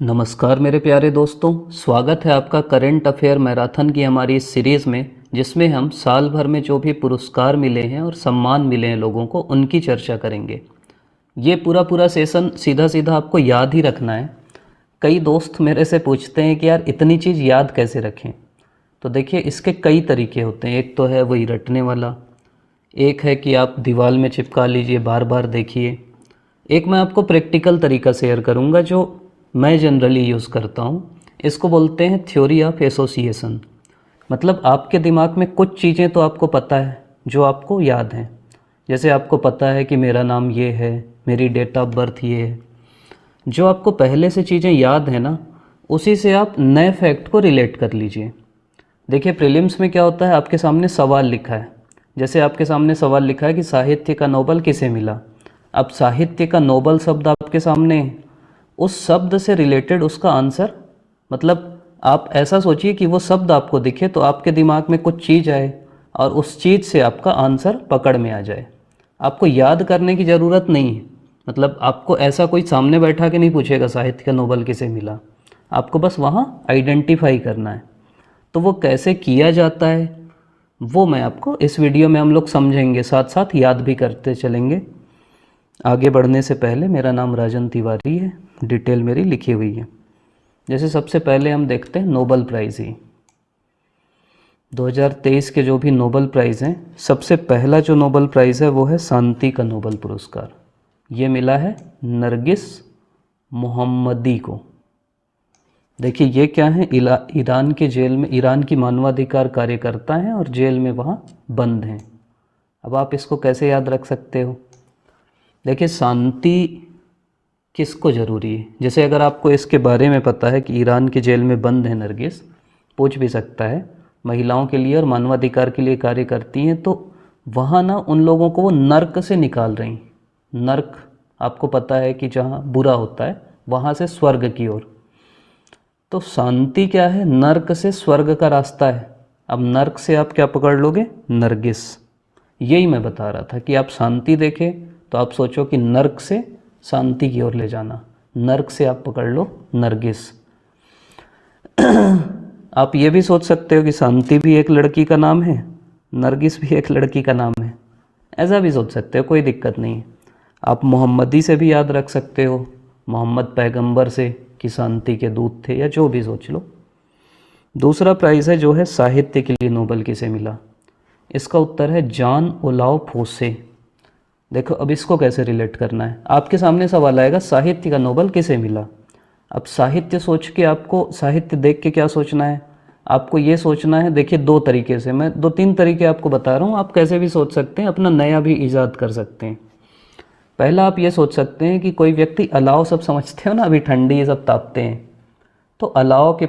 नमस्कार मेरे प्यारे दोस्तों, स्वागत है आपका करंट अफेयर मैराथन की हमारी इस सीरीज़ में, जिसमें हम साल भर में जो भी पुरस्कार मिले हैं और सम्मान मिले हैं लोगों को, उनकी चर्चा करेंगे। ये पूरा सेशन सीधा सीधा आपको याद ही रखना है। कई दोस्त मेरे से पूछते हैं कि यार इतनी चीज़ याद कैसे रखें। तो देखिए, इसके कई तरीके होते हैं। एक तो है वही रटने वाला, एक है कि आप दीवार में चिपका लीजिए, बार बार देखिए। एक मैं आपको प्रैक्टिकल तरीका शेयर करूंगा जो मैं जनरली यूज़ करता हूँ। इसको बोलते हैं थ्योरी ऑफ एसोसिएशन। मतलब आपके दिमाग में कुछ चीज़ें तो आपको पता है जो आपको याद हैं। जैसे आपको पता है कि मेरा नाम ये है, मेरी डेट ऑफ बर्थ ये है। जो आपको पहले से चीज़ें याद हैं ना, उसी से आप नए फैक्ट को रिलेट कर लीजिए। देखिए, प्रीलिम्स में क्या होता है, आपके सामने सवाल लिखा है। जैसे आपके सामने सवाल लिखा है कि साहित्य का नोबेल किसे मिला। अब साहित्य का नोबेल शब्द आपके सामने है, उस शब्द से रिलेटेड उसका आंसर, मतलब आप ऐसा सोचिए कि वो शब्द आपको दिखे तो आपके दिमाग में कुछ चीज़ आए और उस चीज़ से आपका आंसर पकड़ में आ जाए। आपको याद करने की ज़रूरत नहीं है। मतलब आपको ऐसा कोई सामने बैठा के नहीं पूछेगा साहित्य का नोबेल किसे मिला, आपको बस वहाँ आइडेंटिफाई करना है। तो वो कैसे किया जाता है वो मैं आपको इस वीडियो में हम लोग समझेंगे, साथ साथ याद भी करते चलेंगे। आगे बढ़ने से पहले, मेरा नाम राजन तिवारी है, डिटेल मेरी लिखी हुई है। जैसे सबसे पहले हम देखते हैं नोबेल प्राइज़ ही। 2023 के जो भी नोबेल प्राइज़ हैं, सबसे पहला जो नोबेल प्राइज़ है वो है शांति का नोबेल पुरस्कार। ये मिला है नरगिस मोहम्मदी को। देखिए, ये क्या है, ईरान के जेल में, ईरान की मानवाधिकार कार्यकर्ता हैं और जेल में वहाँ बंद हैं। अब आप इसको कैसे याद रख सकते हो। देखिए, शांति किसको ज़रूरी है। जैसे अगर आपको इसके बारे में पता है कि ईरान के जेल में बंद है नरगिस, पूछ भी सकता है, महिलाओं के लिए और मानवाधिकार के लिए कार्य करती हैं, तो वहाँ ना उन लोगों को वो नर्क से निकाल रही। नर्क आपको पता है कि जहाँ बुरा होता है, वहाँ से स्वर्ग की ओर। तो शांति क्या है, नर्क से स्वर्ग का रास्ता है। अब नर्क से आप क्या पकड़ लोगे, नरगिस। यही मैं बता रहा था कि आप शांति देखें तो आप सोचो कि नर्क से शांति की ओर ले जाना, नर्क से आप पकड़ लो नरगिस। आप ये भी सोच सकते हो कि शांति भी एक लड़की का नाम है, नरगिस भी एक लड़की का नाम है। ऐसा भी सोच सकते हो, कोई दिक्कत नहीं है। आप मोहम्मदी से भी याद रख सकते हो, मोहम्मद पैगंबर से, कि शांति के दूत थे, या जो भी सोच लो। दूसरा प्राइज़ है जो है साहित्य के लिए नोबेल किसे मिला। इसका उत्तर है जान ओलाव फोसे। देखो, अब इसको कैसे रिलेट करना है। आपके सामने सवाल आएगा साहित्य का नोबेल किसे मिला। अब साहित्य सोच के, आपको साहित्य देख के क्या सोचना है, आपको ये सोचना है। देखिए, दो तरीके से, मैं 2-3 तरीके आपको बता रहा हूँ, आप कैसे भी सोच सकते हैं, अपना नया भी ईजाद कर सकते हैं। पहला आप ये सोच सकते हैं कि कोई व्यक्ति अलाव, सब समझते हो ना, अभी ठंडी ये सब तापते हैं, तो अलाव के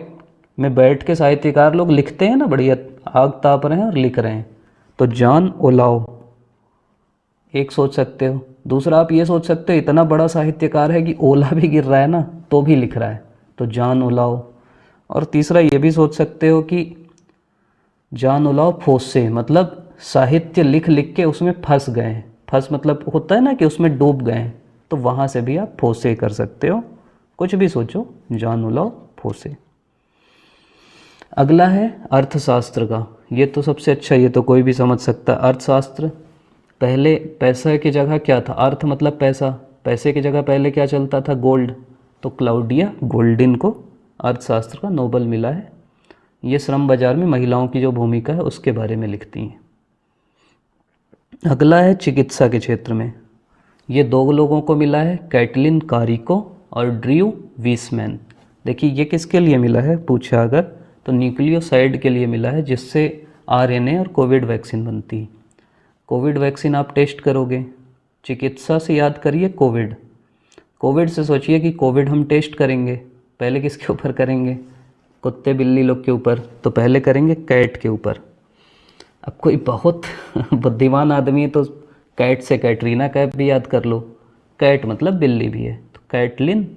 में बैठ के साहित्यकार लोग लिखते हैं ना, बढ़िया आग ताप रहे हैं और लिख रहे हैं। तो जान ओलाव एक सोच सकते हो। दूसरा आप ये सोच सकते हो, इतना बड़ा साहित्यकार है कि ओला भी गिर रहा है ना तो भी लिख रहा है, तो जान ओलाव। और तीसरा ये भी सोच सकते हो कि जान ओलाव फोसे, मतलब साहित्य लिख लिख के उसमें फंस गए हैं। फंस मतलब होता है ना कि उसमें डूब गए हैं, तो वहाँ से भी आप फोसे कर सकते हो। कुछ भी सोचो, जान ओलाव फोसे। अगला है अर्थशास्त्र का। ये तो सबसे अच्छा, ये तो कोई भी समझ सकता है। अर्थशास्त्र, पहले पैसा की जगह क्या था, अर्थ मतलब पैसा, पैसे की जगह पहले क्या चलता था, गोल्ड। तो क्लाउडिया गोल्डिन को अर्थशास्त्र का नोबेल मिला है। ये श्रम बाजार में महिलाओं की जो भूमिका है उसके बारे में लिखती हैं। अगला है चिकित्सा के क्षेत्र में। ये 2 लोगों को मिला है, कैटलिन कारिको और ड्रू वीसमैन। देखिए, ये किसके लिए मिला है पूछा अगर, तो न्यूक्लियोसाइड के लिए मिला है, जिससे आरएनए और कोविड वैक्सीन बनती है। कोविड वैक्सीन आप टेस्ट करोगे, चिकित्सा से याद करिए कोविड। कोविड से सोचिए कि कोविड हम टेस्ट करेंगे, पहले किसके ऊपर करेंगे, कुत्ते बिल्ली लोग के ऊपर, तो पहले करेंगे कैट के ऊपर। अब कोई बहुत बुद्धिमान आदमी है तो कैट से कैटरीना कैफ भी याद कर लो, कैट मतलब बिल्ली भी है, तो कैटलिन।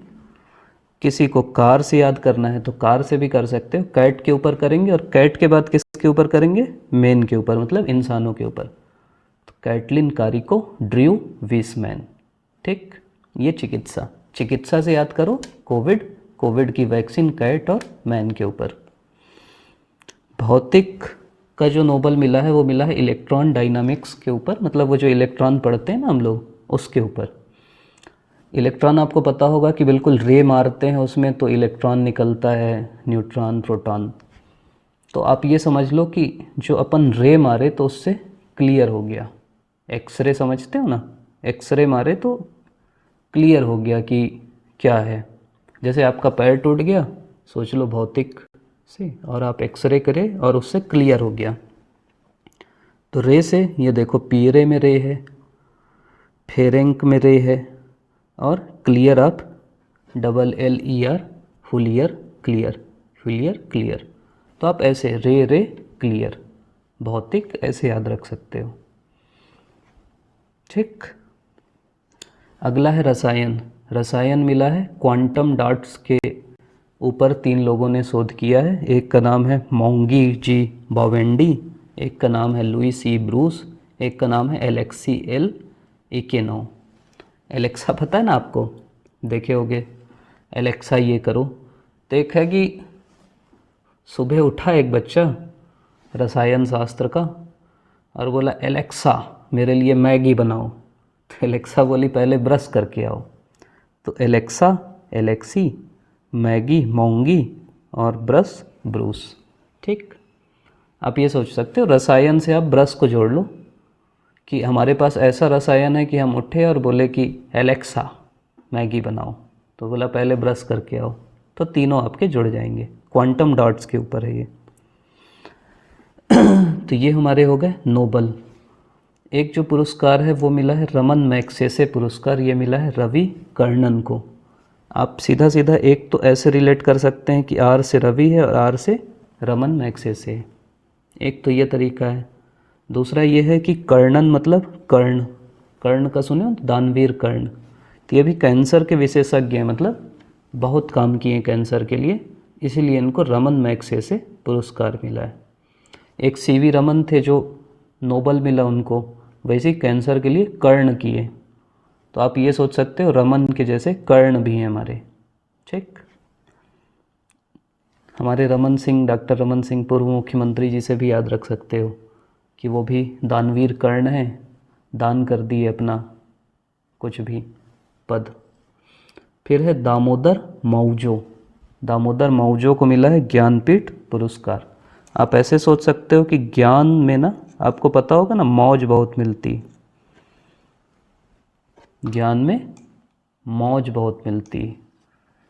किसी को कार से याद करना है तो कार से भी कर सकते हो, कैट के ऊपर करेंगे, और कैट के बाद किसके ऊपर करेंगे, मैन के ऊपर, मतलब इंसानों के ऊपर। तो कैटलिन कारिको, ड्रू वीसमैन। ठीक, ये चिकित्सा, चिकित्सा से याद करो कोविड, कोविड की वैक्सीन कैट और मैन के ऊपर। भौतिक का जो नोबल मिला है वो मिला है इलेक्ट्रॉन डायनामिक्स के ऊपर, मतलब वो जो इलेक्ट्रॉन पढ़ते हैं ना हम लोग उसके ऊपर। इलेक्ट्रॉन आपको पता होगा कि बिल्कुल रे मारते हैं उसमें तो इलेक्ट्रॉन निकलता है, न्यूट्रॉन, प्रोटॉन। तो आप ये समझ लो कि जो अपन रे मारे तो उससे क्लियर हो गया। एक्सरे समझते हो ना, एक्सरे मारे तो क्लियर हो गया कि क्या है। जैसे आपका पैर टूट गया, सोच लो भौतिक से, और आप एक्सरे करें और उससे क्लियर हो गया। तो रे से ये देखो पी रे में रे है, फेरेंक में रे है, और क्लियर आप DLER, फुलियर क्लियर, फुलियर क्लियर। तो आप ऐसे रे रे क्लियर, भौतिक ऐसे याद रख सकते हो। ठीक। अगला है रसायन। रसायन मिला है क्वांटम डॉट्स के ऊपर 3 लोगों ने शोध किया है। एक का नाम है मोंगी जी बावेंडी, एक का नाम है लुई सी ब्रूस, एक का नाम है एलेक्सी एल इकेनो। एलेक्सा पता है ना आपको, देखे होगे, एलेक्सा ये करो। तो एक है कि सुबह उठा एक बच्चा रसायन शास्त्र का और बोला एलेक्सा मेरे लिए मैगी बनाओ। तो एलेक्सा बोली पहले ब्रश करके आओ। तो एलेक्सा, एलेक्सी, मैगी मोंगी और ब्रश ब्रूस। ठीक। आप ये सोच सकते हो रसायन से आप ब्रश को जोड़ लो कि हमारे पास ऐसा रसायन है कि हम उठे और बोले कि एलेक्सा मैगी बनाओ, तो बोला पहले ब्रश करके आओ। तो तीनों आपके जुड़ जाएंगे। क्वांटम डॉट्स के ऊपर है ये। तो ये हमारे हो गए नोबल। एक जो पुरस्कार है वो मिला है रमन मैग्सेसे पुरस्कार, ये मिला है रवि कर्णन को। आप सीधा सीधा एक तो ऐसे रिलेट कर सकते हैं कि आर से रवि है और आर से रमन मैग्सेसे है। एक तो ये तरीका है। दूसरा ये है कि कर्णन मतलब कर्ण, कर्ण का सुने हो, दानवीर कर्ण। तो ये भी कैंसर के विशेषज्ञ हैं, मतलब बहुत काम किए कैंसर के लिए, इसीलिए इनको रमन मैग्सेसे पुरस्कार मिला है। एक सीवी रमन थे जो नोबल मिला उनको, वैसे ही कैंसर के लिए कर्ण किए। तो आप ये सोच सकते हो रमन के जैसे कर्ण भी हैं हमारे। ठीक। हमारे रमन सिंह, डॉक्टर रमन सिंह पूर्व मुख्यमंत्री जी से भी याद रख सकते हो कि वो भी दानवीर कर्ण हैं, दान कर दिए अपना कुछ भी पद। फिर है दामोदर मौजो। दामोदर मौजो को मिला है ज्ञानपीठ पुरस्कार। आप ऐसे सोच सकते हो कि ज्ञान में ना, आपको पता होगा ना, मौज बहुत मिलती, ज्ञान में मौज बहुत मिलती।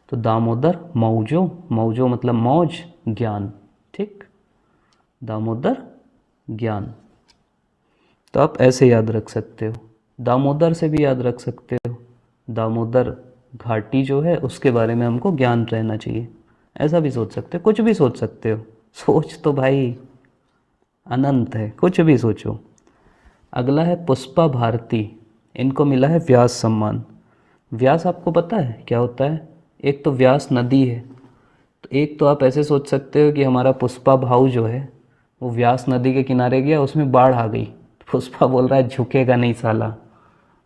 तो दामोदर मौजो, मौजो मतलब मौज, ज्ञान। ठीक। दामोदर ज्ञान। तो आप ऐसे याद रख सकते हो। दामोदर से भी याद रख सकते हो, दामोदर घाटी जो है उसके बारे में हमको ज्ञान रहना चाहिए। ऐसा भी सोच सकते हो, कुछ भी सोच सकते हो। सोच तो भाई अनंत है, कुछ भी सोचो। अगला है पुष्पा भारती। इनको मिला है व्यास सम्मान। व्यास आपको पता है क्या होता है? एक तो व्यास नदी है, तो एक तो आप ऐसे सोच सकते हो कि हमारा पुष्पा भाऊ जो है वो व्यास नदी के किनारे गया, उसमें बाढ़ आ गई, पुष्पा बोल रहा है झुकेगा नहीं साला,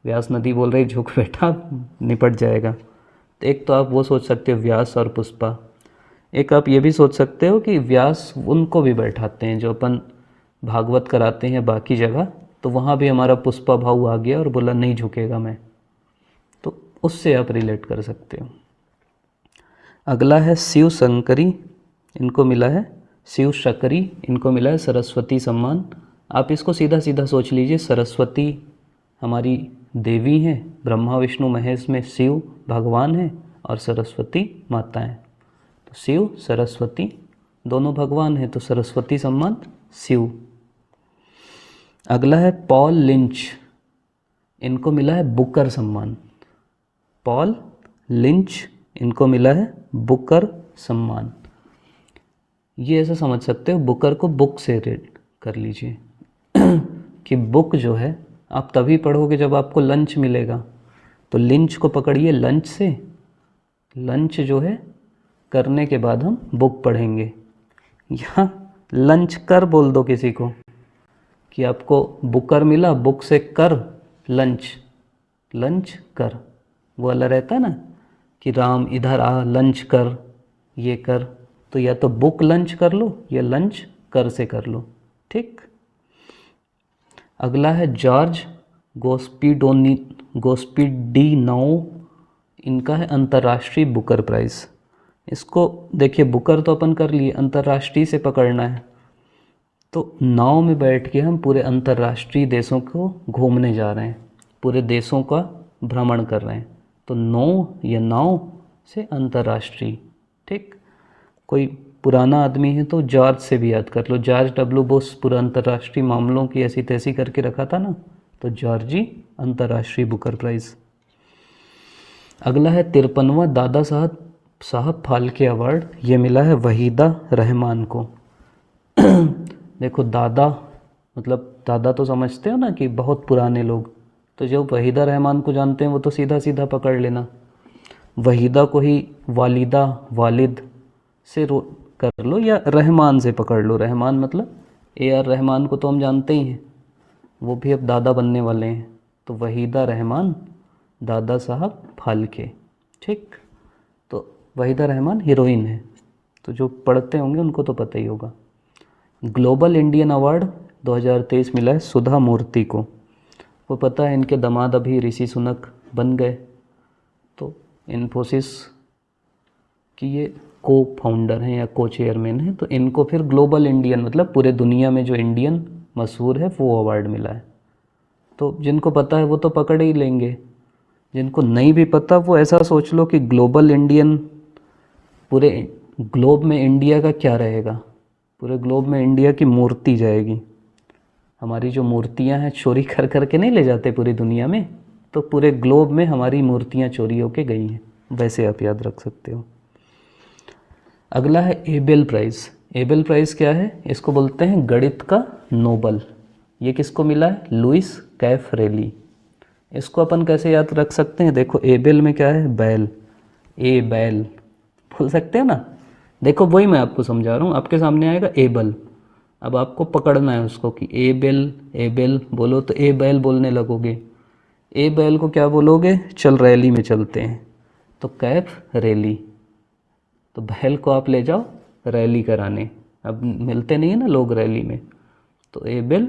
व्यास नदी बोल रही झुक बेटा निपट जाएगा। तो एक तो आप वो सोच सकते हो व्यास और पुष्पा। एक आप ये भी सोच सकते हो कि व्यास उनको भी बैठाते हैं जो अपन भागवत कराते हैं बाकी जगह, तो वहाँ भी हमारा पुष्पा भाऊ आ गया और बोला नहीं झुकेगा मैं, तो उससे आप रिलेट कर सकते हो। अगला है शिव शंकरी। इनको मिला है शिव शकरी, इनको मिला है सरस्वती सम्मान। आप इसको सीधा सीधा सोच लीजिए, सरस्वती हमारी देवी हैं, ब्रह्मा विष्णु महेश में शिव भगवान हैं और सरस्वती माता हैं। तो शिव सरस्वती दोनों भगवान हैं, तो सरस्वती सम्मान शिव। अगला है पॉल लिंच। इनको मिला है बुकर सम्मान। पॉल लिंच, इनको मिला है बुकर सम्मान। ये ऐसा समझ सकते हो, बुकर को बुक से रेट कर लीजिए कि बुक जो है आप तभी पढ़ोगे जब आपको लंच मिलेगा। तो लिंच को पकड़िए लंच से, लंच जो है करने के बाद हम बुक पढ़ेंगे। यहाँ लंच कर बोल दो किसी को कि आपको बुकर मिला, बुक से कर लंच, लंच कर, वो वाला रहता है ना, कि राम इधर आ, लंच कर, ये कर, तो या तो बुक लंच कर लो या लंच कर से कर लो। ठीक। अगला है जॉर्ज गोस्पिडीनोव, इनका है अंतर्राष्ट्रीय बुकर प्राइज़। इसको देखिए, बुकर तो अपन कर लिए, अंतर्राष्ट्रीय से पकड़ना है, तो नाव में बैठ के हम पूरे अंतर्राष्ट्रीय देशों को घूमने जा रहे हैं, पूरे देशों का भ्रमण कर रहे हैं, तो नौ या नाव से अंतर्राष्ट्रीय। ठीक। कोई पुराना आदमी है तो जॉर्ज से भी याद कर लो, जॉर्ज डब्ल्यू बुश पूरा अंतर्राष्ट्रीय मामलों की ऐसी तैसी करके रखा था ना, तो जॉर्जी अंतर्राष्ट्रीय बुकर प्राइज़। अगला है 53वां दादा साहब फाल्के अवार्ड, ये मिला है वहीदा रहमान को। देखो दादा मतलब दादा तो समझते हो ना कि बहुत पुराने लोग, तो जो वहीदा रहमान को जानते हैं वो तो सीधा सीधा पकड़ लेना, वहीदा को ही वालिदा वालिद से कर लो या रहमान से पकड़ लो। रहमान मतलब AR रहमान को तो हम जानते ही हैं, वो भी अब दादा बनने वाले हैं, तो वहीदा रहमान दादा साहब फाल्के। ठीक। तो वहीदा रहमान हीरोइन है, तो जो पढ़ते होंगे उनको तो पता ही होगा। ग्लोबल इंडियन अवार्ड 2023 मिला है सुधा मूर्ति को, वो पता है इनके दामाद अभी ऋषि सुनक बन गए, तो इन्फोसिस की ये को फाउंडर हैं या को चेयरमैन हैं, तो इनको फिर ग्लोबल इंडियन मतलब पूरे दुनिया में जो इंडियन मशहूर है वो अवार्ड मिला है। तो जिनको पता है वो तो पकड़ ही लेंगे, जिनको नहीं भी पता वो ऐसा सोच लो कि ग्लोबल इंडियन, पूरे ग्लोब में इंडिया का क्या रहेगा, पूरे ग्लोब में इंडिया की मूर्ति जाएगी। हमारी जो मूर्तियां हैं चोरी कर कर के नहीं ले जाते पूरी दुनिया में, तो पूरे ग्लोब में हमारी मूर्तियां चोरी होके गई हैं, वैसे आप याद रख सकते हो। अगला है एबेल प्राइज़। एबेल प्राइज़ क्या है? इसको बोलते हैं गणित का नोबल। ये किसको मिला है? Louis Caffarelli. इसको अपन कैसे याद रख सकते हैं? देखो एबेल में क्या है? बैल, ए बैल बोल सकते हैं ना। देखो वही मैं आपको समझा रहा हूँ, आपके सामने आएगा एबल, अब आपको पकड़ना है उसको कि एबेल एबेल बोलो तो ए बैल बोलने लगोगे। ए बैल को क्या बोलोगे? चल रैली में चलते हैं, तो कैफ रैली। तो बैल को आप ले जाओ रैली कराने, अब मिलते नहीं है ना लोग रैली में, तो एबेल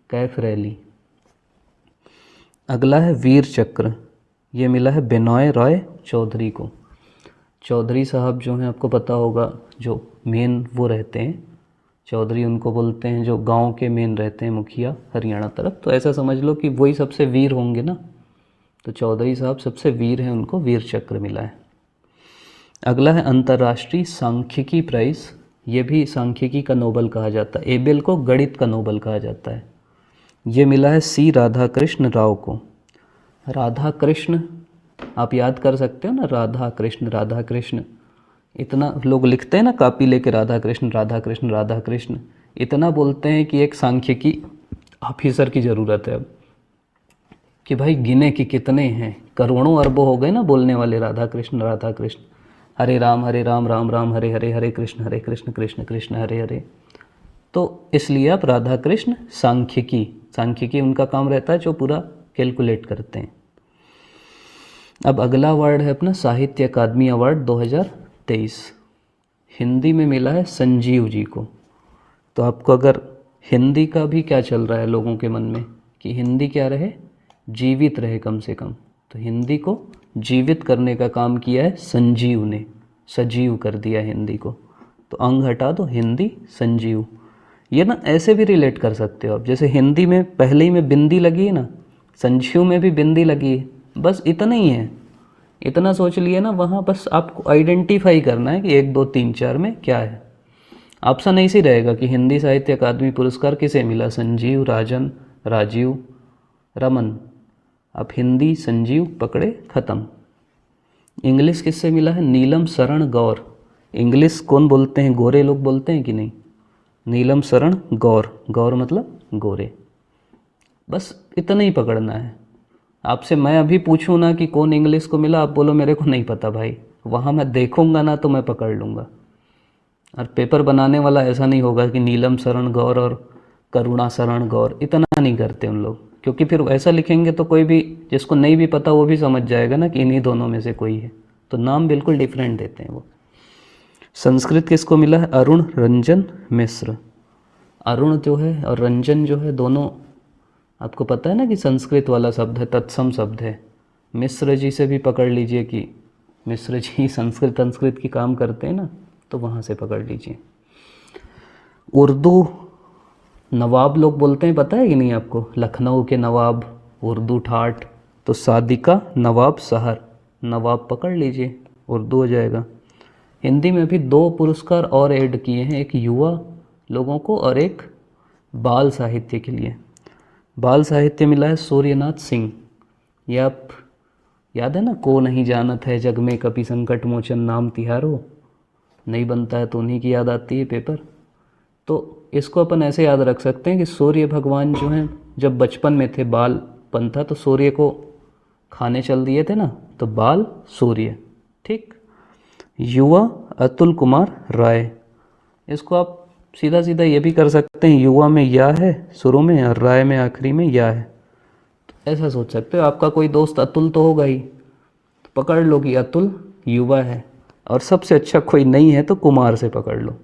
कैफ रैली। अगला है वीर चक्र, ये मिला है बिनॉय रॉय चौधरी को। चौधरी साहब जो हैं आपको पता होगा, जो मेन वो रहते हैं चौधरी, उनको बोलते हैं जो गांव के मेन रहते हैं मुखिया हरियाणा तरफ, तो ऐसा समझ लो कि वही सबसे वीर होंगे ना, तो चौधरी साहब सबसे वीर हैं, उनको वीर चक्र मिला है। अगला है अंतर्राष्ट्रीय सांख्यिकी प्राइज़, ये भी सांख्यिकी का नोबल कहा जाता है, एबेल को गणित का नोबल कहा जाता है। ये मिला है सी राधाकृष्ण राव को। राधा कृष्ण आप याद कर सकते हो ना, राधा कृष्ण राधा कृष्ण, इतना लोग लिखते हैं ना कापी लेके राधा कृष्ण राधा कृष्ण राधा कृष्ण, इतना बोलते हैं कि एक सांख्यिकी ऑफिसर की ज़रूरत है अब, कि भाई गिने कि कितने हैं, करोड़ों अरबों हो गए ना बोलने वाले राधा कृष्ण हरे राम राम राम हरे हरे हरे कृष्ण कृष्ण कृष्ण हरे हरे। तो इसलिए आप राधा कृष्ण सांख्यिकी उनका काम रहता है जो पूरा कैलकुलेट करते हैं। अब अगला अवार्ड है अपना साहित्य अकादमी अवार्ड 2023, हिंदी में मिला है संजीव जी को। तो आपको अगर हिंदी का भी क्या चल रहा है लोगों के मन में कि हिंदी क्या रहे, जीवित रहे कम से कम, तो हिंदी को जीवित करने का काम किया है संजीव ने, सजीव कर दिया हिंदी को, तो अंग हटा दो हिंदी संजीव। ये ना ऐसे भी रिलेट कर सकते हो आप, जैसे हिंदी में पहले ही में बिंदी लगी है ना, संजीव में भी बिंदी लगी है, बस इतना ही है, इतना सोच लिए ना, वहाँ बस आपको आइडेंटिफाई करना है कि 1 2 3 4 में क्या है। ऑप्शन ऐसे रहेगा कि हिंदी साहित्य अकादमी पुरस्कार किसे मिला, संजीव, राजन, राजीव, रमन। अब हिंदी संजीव पकड़े, ख़त्म। इंग्लिश किससे मिला है? नीलम शरण गौर। इंग्लिश कौन बोलते हैं? गोरे लोग बोलते हैं कि नहीं? नीलम शरण गौर, गौर मतलब गोरे। बस इतना ही पकड़ना है। आपसे मैं अभी पूछूं ना कि कौन इंग्लिश को मिला, आप बोलो मेरे को नहीं पता भाई, वहाँ मैं देखूंगा ना तो मैं पकड़ लूँगा। और पेपर बनाने वाला ऐसा नहीं होगा कि नीलम शरण गौर और करुणा शरण गौर, इतना नहीं करते उन लोग, क्योंकि फिर ऐसा लिखेंगे तो कोई भी जिसको नहीं भी पता वो भी समझ जाएगा ना कि इन्हीं दोनों में से कोई है, तो नाम बिल्कुल डिफरेंट देते हैं वो। संस्कृत किसको मिला है? अरुण रंजन मिश्र। अरुण जो है और रंजन जो है दोनों, आपको पता है ना कि संस्कृत वाला शब्द है, तत्सम शब्द है। मिश्र जी से भी पकड़ लीजिए कि मिश्र जी संस्कृत की काम करते हैं ना, तो वहाँ से पकड़ लीजिए। उर्दू नवाब लोग बोलते हैं, पता है कि नहीं आपको? लखनऊ के नवाब, उर्दू ठाठ। तो सादिका नवाब शहर, नवाब पकड़ लीजिए, उर्दू हो जाएगा। हिंदी में भी 2 पुरस्कार और ऐड किए हैं, एक युवा लोगों को और एक बाल साहित्य के लिए। बाल साहित्य मिला है सूर्यनाथ सिंह। ये आप याद है ना, को नहीं जानत है जग में कभी संकट मोचन नाम तिहारो, नहीं बनता है तो उन्हीं की याद आती है पेपर। तो इसको अपन ऐसे याद रख सकते हैं कि सूर्य भगवान जो हैं जब बचपन में थे, बालपन था, तो सूर्य को खाने चल दिए थे ना, तो बाल सूर्य। ठीक। युवा अतुल कुमार राय। इसको आप सीधा सीधा ये भी कर सकते हैं, युवा में या है शुरू में और राय में आखिरी में या है, तो ऐसा सोच सकते हो। आपका कोई दोस्त अतुल तो होगा ही, तो पकड़ लो कि अतुल युवा है, और सबसे अच्छा कोई नहीं है तो कुमार से पकड़ लो।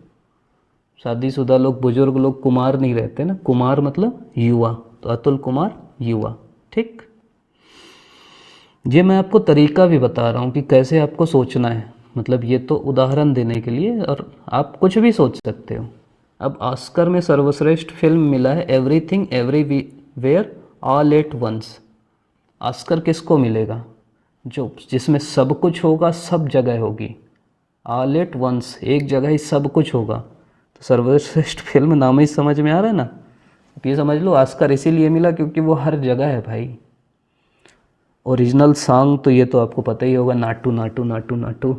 शादीशुदा लोग, बुजुर्ग लोग कुमार नहीं रहते ना, कुमार मतलब युवा, तो अतुल कुमार युवा। ठीक। ये मैं आपको तरीका भी बता रहा हूँ कि कैसे आपको सोचना है, मतलब ये तो उदाहरण देने के लिए, और आप कुछ भी सोच सकते हो। अब ऑस्कर में सर्वश्रेष्ठ फिल्म मिला है Everything Everywhere All at Once. Oscar किसको मिलेगा? जो जिसमें सब कुछ होगा, सब जगह होगी, ऑल एट वंस, एक जगह ही सब कुछ होगा। तो सर्वश्रेष्ठ फिल्म नाम ही समझ में आ रहा है ना। अब ये समझ लो ऑस्कर इसीलिए मिला क्योंकि वो हर जगह है भाई। ओरिजिनल सॉन्ग तो ये तो आपको पता ही होगा, नाटू नाटू नाटू नाटू,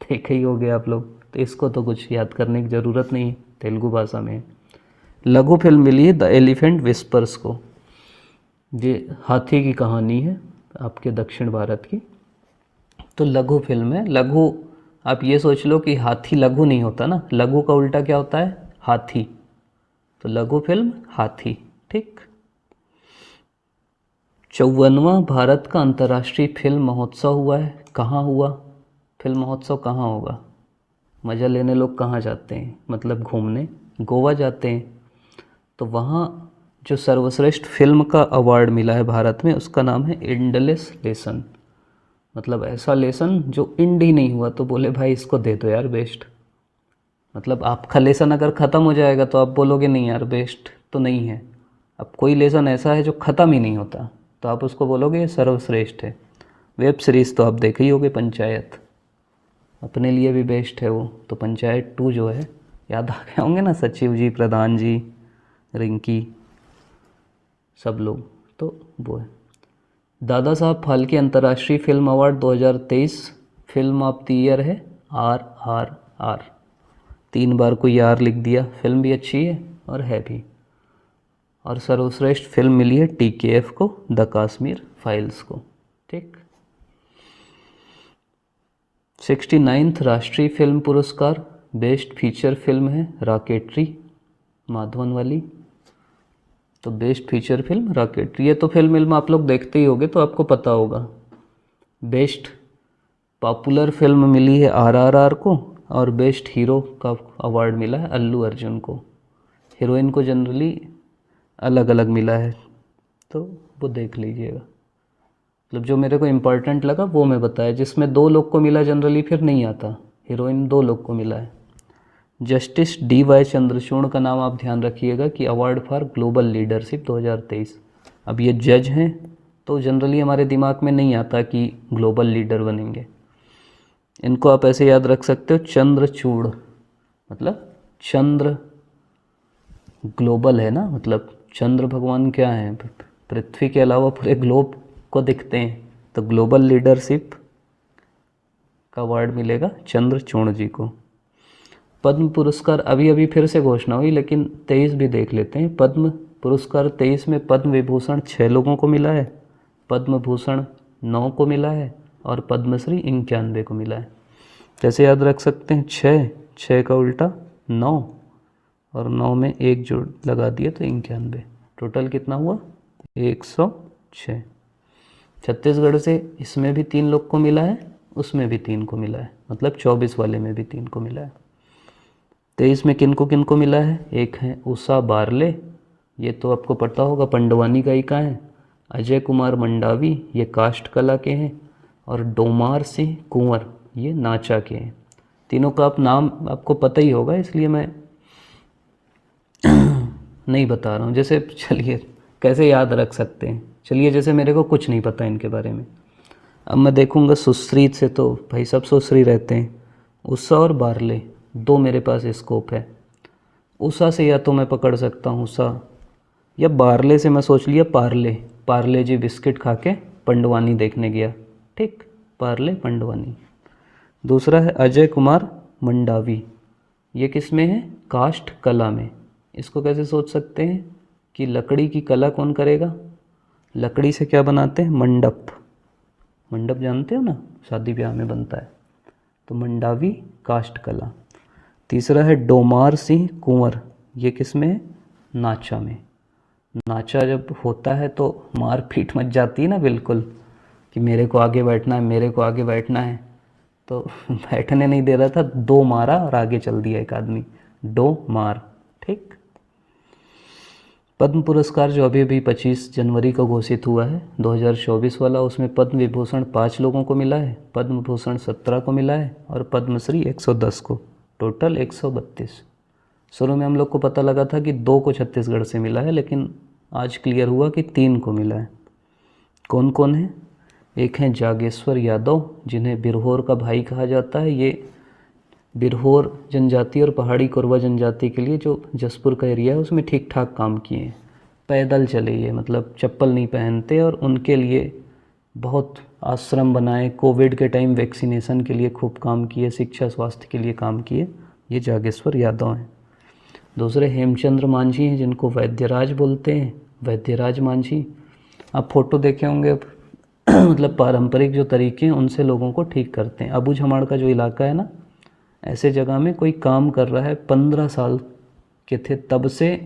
देखे ही होगे आप लोग, तो इसको तो कुछ याद करने की ज़रूरत नहीं, तेलुगु भाषा में। लघु फिल्म मिली है द एलिफेंट विस्पर्स को। ये हाथी की कहानी है आपके दक्षिण भारत की। तो लघु फिल्म है। लघु, आप ये सोच लो कि हाथी लघु नहीं होता ना, लघु का उल्टा क्या होता है? हाथी। तो लघु फिल्म हाथी। ठीक। 54वां भारत का अंतर्राष्ट्रीय फिल्म महोत्सव हुआ है। कहाँ हुआ? फिल्म महोत्सव कहाँ होगा? मज़ा लेने लोग कहाँ जाते हैं? मतलब घूमने, गोवा जाते हैं। तो वहाँ जो सर्वश्रेष्ठ फिल्म का अवार्ड मिला है भारत में, उसका नाम है इंडलेस लेसन। मतलब ऐसा लेसन जो इंड ही नहीं हुआ, तो बोले भाई इसको दे दो यार बेस्ट। मतलब आपका लेसन अगर ख़त्म हो जाएगा तो आप बोलोगे नहीं यार बेस्ट तो नहीं है। अब कोई लेसन ऐसा है जो ख़त्म ही नहीं होता, तो आप उसको बोलोगे ये सर्वश्रेष्ठ है। वेब सीरीज़ तो आप देखे ही होगे, पंचायत अपने लिए भी बेस्ट है वो। तो पंचायत 2 जो है, याद आ गए होंगे ना, सचिव जी, प्रधान जी, रिंकी, सब लोग, तो वो है। दादा साहब फाल्के अंतर्राष्ट्रीय film award 2023 film of the year है RRR। 3 बार कोई आर लिख दिया। फिल्म भी अच्छी है और है भी। और सर्वश्रेष्ठ फिल्म मिली है TKF को, द कश्मीर फाइल्स को। ठीक। 69th राष्ट्रीय फिल्म पुरस्कार बेस्ट फीचर फिल्म है रॉकेटरी, माधवन वाली। तो बेस्ट फीचर फिल्म रॉकेटरी। ये तो फिल्म आप लोग देखते ही होगे तो आपको पता होगा। बेस्ट पॉपुलर फिल्म मिली है RRR को, और बेस्ट हीरो का अवार्ड मिला है अल्लू अर्जुन को। हीरोइन को जनरली अलग अलग मिला है, तो वो देख लीजिएगा। मतलब जो मेरे को इम्पोर्टेंट लगा वो मैं बताया। जिसमें 2 लोग को मिला जनरली फिर नहीं आता, हीरोइन 2 लोग को मिला है। जस्टिस DY चंद्रचूड़ का नाम आप ध्यान रखिएगा कि अवार्ड फॉर ग्लोबल लीडरशिप 2023। अब ये जज हैं तो जनरली हमारे दिमाग में नहीं आता कि ग्लोबल लीडर बनेंगे। इनको आप ऐसे याद रख सकते हो, चंद्रचूड़ मतलब चंद्र, ग्लोबल है ना, मतलब चंद्र भगवान क्या हैं, पृथ्वी के अलावा पूरे ग्लोब को दिखते हैं। तो ग्लोबल लीडरशिप का अवार्ड मिलेगा चंद्रचूड़ जी को। पद्म पुरस्कार अभी अभी फिर से घोषणा हुई, लेकिन 23 भी देख लेते हैं। पद्म पुरस्कार 23 में पद्म विभूषण 6 लोगों को मिला है, पद्म भूषण 9 को मिला है, और पद्मश्री 91 को मिला है। जैसे याद रख सकते हैं, 6 का उल्टा 9, और 9 में 1 जोड़ लगा दिया तो 91। टोटल कितना हुआ? 106। छत्तीसगढ़ से इसमें भी 3 लोग को मिला है, उसमें भी 3 को मिला है, मतलब 24 वाले में भी 3 को मिला है। 23 में किन को मिला है? एक है उषा बारले, ये तो आपको पता होगा, पंडवानी गायिका है। अजय कुमार मंडावी, ये काष्ठ कला के हैं। और डोमार सिंह कुंवर, ये नाचा के हैं। तीनों का आप नाम आपको पता ही होगा, इसलिए मैं नहीं बता रहा हूँ। जैसे चलिए कैसे याद रख सकते हैं, चलिए जैसे मेरे को कुछ नहीं पता इनके बारे में, अब मैं देखूँगा सुश्रीत से, तो भाई सब सुश्री रहते हैं। उषा और बारले, दो मेरे पास स्कोप है। उषा से या तो मैं पकड़ सकता हूँ उषा, या बारले से मैं सोच लिया पार्ले, पार्ले जी बिस्किट खा के पंडवानी देखने गया, ठीक, पार्ले पंडवानी। दूसरा है अजय कुमार मंडावी, ये किस में है? काष्ठ कला में। इसको कैसे सोच सकते हैं कि लकड़ी की कला कौन करेगा? लकड़ी से क्या बनाते हैं? मंडप, मंडप जानते हो ना, शादी ब्याह में बनता है, तो मंडावी काष्ठ कला। तीसरा है डोमार सिंह कुंवर, ये किस में है? नाचा में। नाचा जब होता है तो मार पीट मच जाती है ना, बिल्कुल, कि मेरे को आगे बैठना है, मेरे को आगे बैठना है, तो बैठने नहीं दे रहा था, दो मारा और आगे चल दिया एक आदमी, डो मार, ठीक। पद्म पुरस्कार जो अभी अभी 25 जनवरी को घोषित हुआ है 2024 वाला, उसमें पद्म विभूषण 5 लोगों को मिला है, पद्म भूषण 17 को मिला है और पद्मश्री 110 को, टोटल 132। शुरू में हम लोग को पता लगा था कि 2 को छत्तीसगढ़ से मिला है, लेकिन आज क्लियर हुआ कि 3 को मिला है। कौन कौन है? एक हैं जागेश्वर यादव, जिन्हें बिरहोर का भाई कहा जाता है। ये बिरहोर जनजाति और पहाड़ी कोरवा जनजाति के लिए जो जसपुर का एरिया है उसमें ठीक ठाक काम किए। पैदल चले ये, मतलब चप्पल नहीं पहनते, और उनके लिए बहुत आश्रम बनाए, कोविड के टाइम वैक्सीनेशन के लिए खूब काम किए, शिक्षा स्वास्थ्य के लिए काम किए, ये जागेश्वर यादव हैं। दूसरे हेमचंद्र मांझी हैं, जिनको वैद्यराज बोलते हैं, वैद्यराज मांझी। आप फोटो देखे होंगे मतलब पारंपरिक जो तरीके हैं उनसे लोगों को ठीक करते हैं। अबू झमाड़ का जो इलाका है ना, ऐसे जगह में कोई काम कर रहा है, 15 साल के थे तब से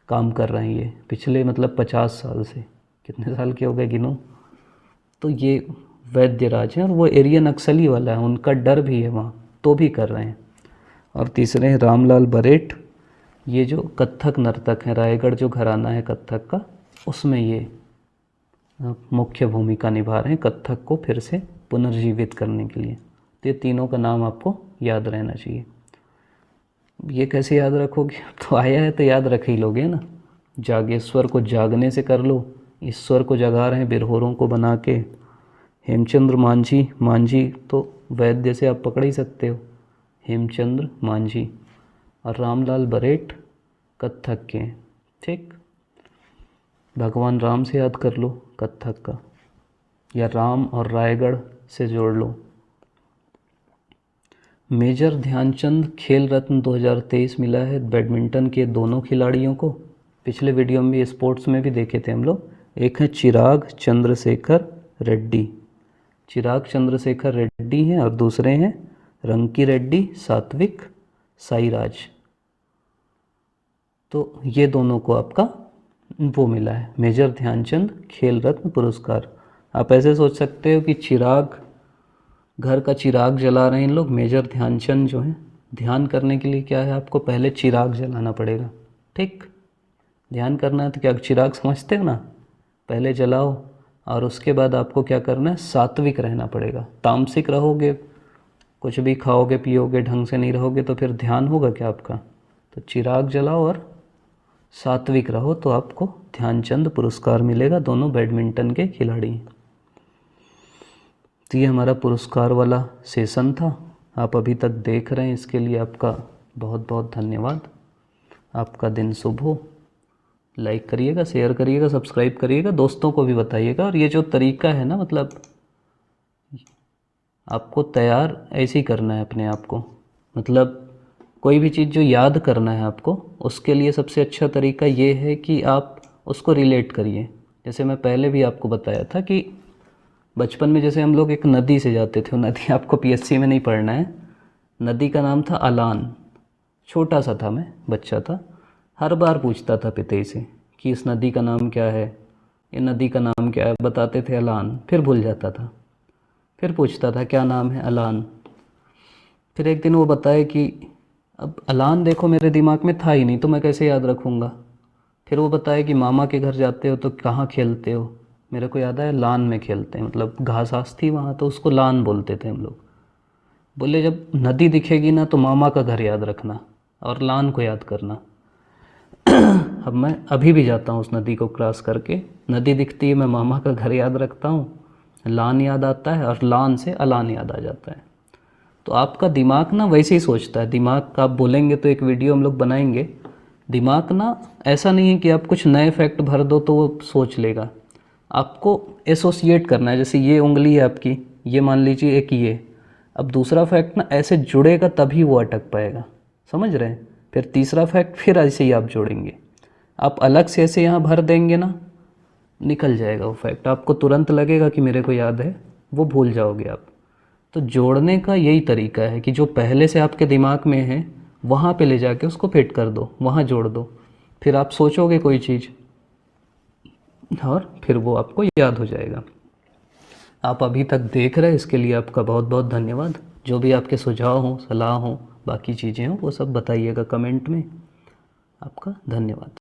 काम कर रहे हैं ये, पिछले मतलब 50 साल से, कितने साल के हो गए गिनो, तो ये वैद्यराज हैं। और वो एरिया नक्सली वाला है, उनका डर भी है वहाँ, तो भी कर रहे हैं। और तीसरे हैं रामलाल बरेट, ये जो कथक नर्तक हैं, रायगढ़ जो घराना है कथक का, उसमें ये मुख्य भूमिका निभा रहे हैं कथक को फिर से पुनर्जीवित करने के लिए। तो ये तीनों का नाम आपको याद रहना चाहिए। ये कैसे याद रखोगे? तो आया है तो याद रख ही लोगे ना। जागेश्वर को जागने से कर लो, ईश्वर को जगा रहे हैं बिरहोरों को बना के। हेमचंद्र मांझी, मांझी तो वैद्य से आप पकड़ ही सकते हो, हेमचंद्र मांझी। और रामलाल बरेट कथक के हैं, ठीक। भगवान राम से याद कर लो कथक का, या राम और रायगढ़ से जोड़ लो। मेजर ध्यानचंद खेल रत्न 2023 मिला है बैडमिंटन के दोनों खिलाड़ियों को। पिछले वीडियो में भी स्पोर्ट्स में भी देखे थे हम लोग। एक है चिराग चंद्रशेखर रेड्डी, चिराग चंद्रशेखर रेड्डी हैं, और दूसरे हैं रंकी रेड्डी सात्विक साईराज। तो ये दोनों को आपका वो मिला है मेजर ध्यानचंद खेल रत्न पुरस्कार। आप ऐसे सोच सकते हो कि चिराग, घर का चिराग जला रहे हैं इन लोग, मेजर ध्यानचंद जो हैं, ध्यान करने के लिए क्या है, आपको पहले चिराग जलाना पड़ेगा, ठीक। ध्यान करना है तो क्या चिराग समझते हो ना, पहले जलाओ, और उसके बाद आपको क्या करना है, सात्विक रहना पड़ेगा। तामसिक रहोगे, कुछ भी खाओगे पियोगे, ढंग से नहीं रहोगे, तो फिर ध्यान होगा क्या आपका? तो चिराग जलाओ और सात्विक रहो, तो आपको ध्यानचंद पुरस्कार मिलेगा। दोनों बैडमिंटन के खिलाड़ी हैं। तो ये हमारा पुरस्कार वाला सेशन था, आप अभी तक देख रहे हैं, इसके लिए आपका बहुत बहुत धन्यवाद। आपका दिन शुभ हो। लाइक करिएगा, शेयर करिएगा, सब्सक्राइब करिएगा, दोस्तों को भी बताइएगा। और ये जो तरीका है ना, मतलब आपको तैयार ऐसे ही करना है अपने आप को, मतलब कोई भी चीज़ जो याद करना है आपको, उसके लिए सबसे अच्छा तरीका ये है कि आप उसको रिलेट करिए। जैसे मैं पहले भी आपको बताया था कि बचपन में जैसे हम लोग एक नदी से जाते थे, वो नदी आपको पीएससी में नहीं पढ़ना है, नदी का नाम था अलान। छोटा सा था मैं, बच्चा था, हर बार पूछता था पिताजी से कि इस नदी का नाम क्या है, ये नदी का नाम क्या है, बताते थे अलान, फिर भूल जाता था। फिर पूछता था क्या नाम है, अलान। फिर एक दिन वो बताए कि अब अलान देखो मेरे दिमाग में था ही नहीं तो मैं कैसे याद रखूँगा। फिर वो बताए कि मामा के घर जाते हो तो कहाँ खेलते हो। मेरे को याद है लान में खेलते हैं, मतलब घास घास थी वहाँ तो उसको लान बोलते थे हम लोग। बोले जब नदी दिखेगी ना तो मामा का घर याद रखना और लान को याद करना। अब मैं अभी भी जाता हूँ उस नदी को क्रॉस करके, नदी दिखती है मैं मामा का घर याद रखता हूँ, लान याद आता है और लान से अलान याद आ जाता है। तो आपका दिमाग ना वैसे ही सोचता है, दिमाग का आप बोलेंगे तो एक वीडियो हम लोग बनाएंगे। दिमाग ना ऐसा नहीं है कि आप कुछ नए फैक्ट भर दो तो वो सोच लेगा। आपको एसोसिएट करना है, जैसे ये उंगली है आपकी, ये मान लीजिए एक ये, अब दूसरा फैक्ट ना ऐसे जुड़ेगा तभी वो अटक पाएगा, समझ रहे हैं। फिर तीसरा फैक्ट फिर ऐसे ही आप जोड़ेंगे। आप अलग से ऐसे यहाँ भर देंगे ना, निकल जाएगा वो फैक्ट, आपको तुरंत लगेगा कि मेरे को याद है, वो भूल जाओगे आप। तो जोड़ने का यही तरीका है कि जो पहले से आपके दिमाग में है वहाँ पे ले जाके उसको फिट कर दो, वहाँ जोड़ दो, फिर आप सोचोगे कोई चीज़ और फिर वो आपको याद हो जाएगा। आप अभी तक देख रहे हैं, इसके लिए आपका बहुत बहुत धन्यवाद। जो भी आपके सुझाव हों, सलाह हों, बाकी चीज़ें हों, वो सब बताइएगा कमेंट में। आपका धन्यवाद।